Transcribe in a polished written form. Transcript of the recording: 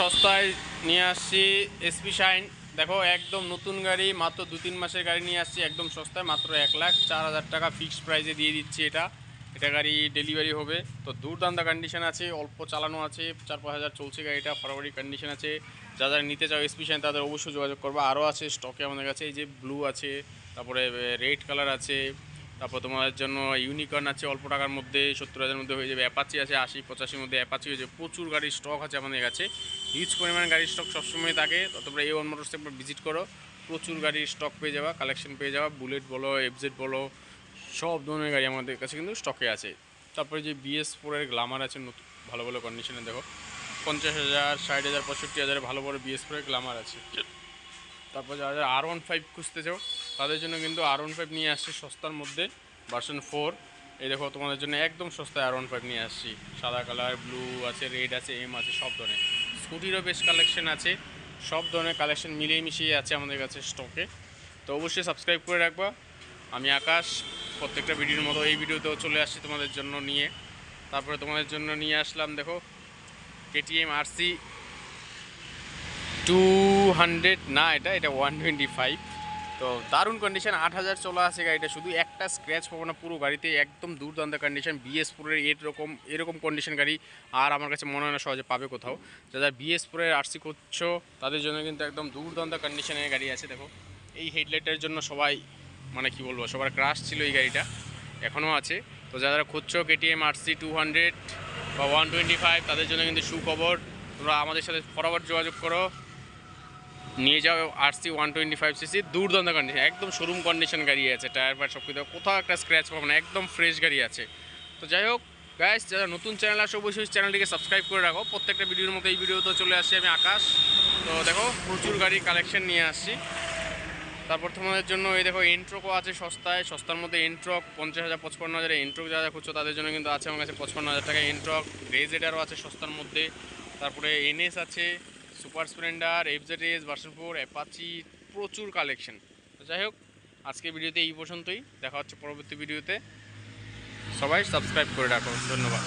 সস্তায় নিয়ে আসছি এসপি শাইন। দেখো একদম নতুন গাড়ি, মাত্র 2-3 মাসের গাড়ি নিয়ে আসছি একদম সস্তায়, মাত্র 1,04,000 টাকা ফিক্সড প্রাইসে দিয়ে দিচ্ছি। এটা গাড়ি ডেলিভারি হবে। তো দুর্দান্ত কন্ডিশন আছে, অল্প চালানো আছে, 4-5 হাজার চলছে গাড়িটা, ফরওয়ার্ডি কন্ডিশন আছে। যারা নিতে চাও এসপি শাইন তাদের অবশ্যই যোগাযোগ করবা। আরও আছে স্টকে আমাদের কাছে, এই যে ব্লু আছে, তারপরে রেড কালার আছে, তারপর তোমাদের জন্য ইউনিকর্ন আছে অল্প টাকার মধ্যে, 70,000 মধ্যে হয়ে যাবে। অ্যাপাচি আছে 80-85 মধ্যে, অ্যাপাচি হয়ে যাবে। প্রচুর গাড়ির স্টক আছে আমাদের কাছে, হিউজ পরিমাণ গাড়ির স্টক সবসময় থাকে। তো তোমরা A1 মোটরসে একবার ভিজিট করো, প্রচুর গাড়ির স্টক পেয়ে যাওয়া, কালেকশন পেয়ে যাওয়া। বুলেট বলো, এফজেড বলো, সব ধরনের গাড়ি আমাদের কাছে কিন্তু স্টকে আছে। তারপরে যে BS4 গ্লামার আছে নতুন ভালো ভালো কন্ডিশনে, দেখো 50,000, 60,000, 65,000 ভালো বড় BS4 গ্লামার আছে। তারপর যারা R15 খুঁজতে চাও তাদের জন্য কিন্তু R15 নিয়ে আসছে সস্তার মধ্যে, ভার্সন 4। এই দেখো তোমাদের জন্য একদম সস্তায় R15 নিয়ে আসছি। সাদা কালার, ব্লু আছে, রেড আছে, এম আছে, সব ধরনের। স্কুটিরও বেশ কালেকশন আছে, সব ধরনের কালেকশন মিলিয়ে মিশিয়ে আছে আমাদের কাছে স্টকে। তো অবশ্যই সাবস্ক্রাইব করে রাখবা। আমি আকাশ, প্রত্যেকটা ভিডিওর মতো এই ভিডিওতেও চলে আসছি তোমাদের জন্য নিয়ে। তারপরে তোমাদের জন্য নিয়ে আসলাম দেখো KTM RC 200 না, এটা 125। তো দারুণ কন্ডিশন, 8,000 চলা আছে গাড়িটা, শুধু একটা স্ক্র্যাচ পাবো না পুরো গাড়িতে, একদম দুর্দান্ত কন্ডিশন। BS4 এরকম কন্ডিশন গাড়ি আর আমার কাছে মনে হয় না সহজে পাবে কোথাও। যারা BS4 RC করছো তাদের জন্য কিন্তু একদম দুর্দান্ত কন্ডিশনের গাড়ি আছে। দেখো এই হেডলাইটের জন্য সবাই মানে কি বলবো, সবার ক্রাশ ছিল এই গাড়িটা, এখনও আছে। তো যারা খুঁজছো KTM RC 200 বা 125 তাদের জন্য কিন্তু সুখবর, তোমরা আমাদের সাথে ফরওয়ার্ড যোগাযোগ করো, নিয়ে যাও RC 125cc। দুর্দান্ত কন্ডিশন, একদম শোরুম কন্ডিশন গাড়ি আছে, টায়ার ফায়ার সব কিছু, কোথাও একটা স্ক্র্যাচ পাবো না, একদম ফ্রেশ গাড়ি আছে। তো যাই হোক গাইস, যারা নতুন চ্যানেল আসে অবশ্যই চ্যানেলটিকে সাবস্ক্রাইব করে রাখো। প্রত্যেকটা ভিডিওর মতো এই ভিডিওতে চলে আসছি আমি আকাশ। তো দেখো প্রচুর গাড়ির কালেকশন নিয়ে আসছি। তারপর তোমাদের জন্য এই দেখো এন্ট্রকও আছে সস্তার মধ্যে। এন্ট্রক 50,000, 55,000 এন্ট্রক যারা খুঁজছো তাদের জন্য কিন্তু আছে আমার কাছে 55,000 টাকা এন্ট্রক। রেজেডারও আছে সস্তার মধ্যে। তারপরে NS আছে, super Splendor, FZS version 4, Apache, প্রচুর কালেকশন। তো যাই হোক আজকে ভিডিওতে এই পর্যন্তই, দেখা হচ্ছে পরবর্তী ভিডিওতে। সবাই সাবস্ক্রাইব করে রাখো, ধন্যবাদ।